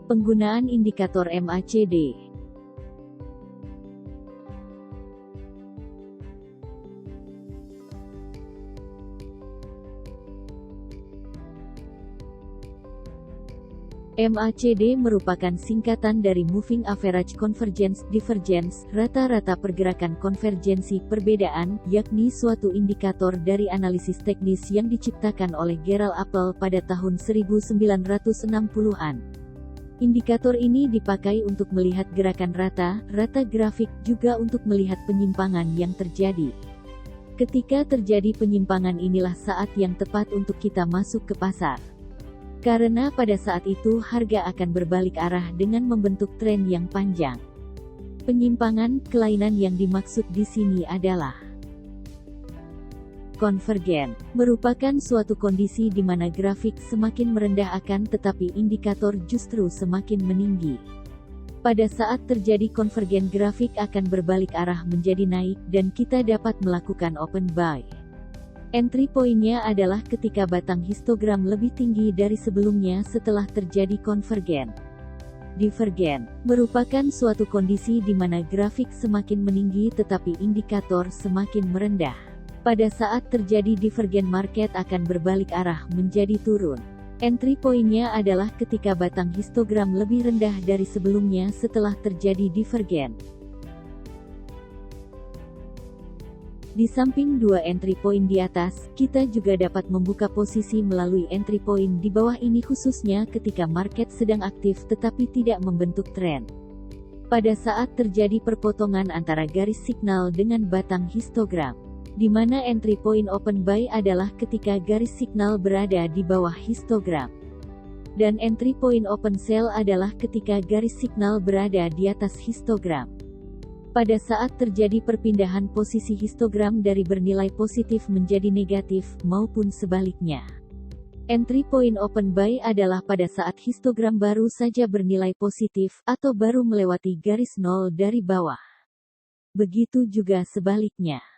Penggunaan indikator MACD. MACD merupakan singkatan dari Moving Average Convergence Divergence, rata-rata pergerakan konvergensi perbedaan, yakni suatu indikator dari analisis teknis yang diciptakan oleh Gerald Appel pada tahun 1960-an. Indikator ini dipakai untuk melihat gerakan rata grafik, juga untuk melihat penyimpangan yang terjadi. Ketika terjadi penyimpangan inilah saat yang tepat untuk kita masuk ke pasar. Karena pada saat itu harga akan berbalik arah dengan membentuk tren yang panjang. Penyimpangan, kelainan yang dimaksud di sini adalah konvergen, merupakan suatu kondisi di mana grafik semakin merendah tetapi indikator justru semakin meninggi. Pada saat terjadi konvergen, grafik akan berbalik arah menjadi naik dan kita dapat melakukan open buy. Entry point-nya adalah ketika batang histogram lebih tinggi dari sebelumnya setelah terjadi konvergen. Divergen merupakan suatu kondisi di mana grafik semakin meninggi tetapi indikator semakin merendah. Pada saat terjadi divergen, market akan berbalik arah menjadi turun. Entry point-nya adalah ketika batang histogram lebih rendah dari sebelumnya setelah terjadi divergen. Di samping dua entry point di atas, kita juga dapat membuka posisi melalui entry point di bawah ini, khususnya ketika market sedang aktif tetapi tidak membentuk tren. Pada saat terjadi perpotongan antara garis signal dengan batang histogram, di mana entry point open buy adalah ketika garis signal berada di bawah histogram. Dan entry point open sell adalah ketika garis signal berada di atas histogram. Pada saat terjadi perpindahan posisi histogram dari bernilai positif menjadi negatif, maupun sebaliknya. Entry point open buy adalah pada saat histogram baru saja bernilai positif, atau baru melewati garis nol dari bawah. Begitu juga sebaliknya.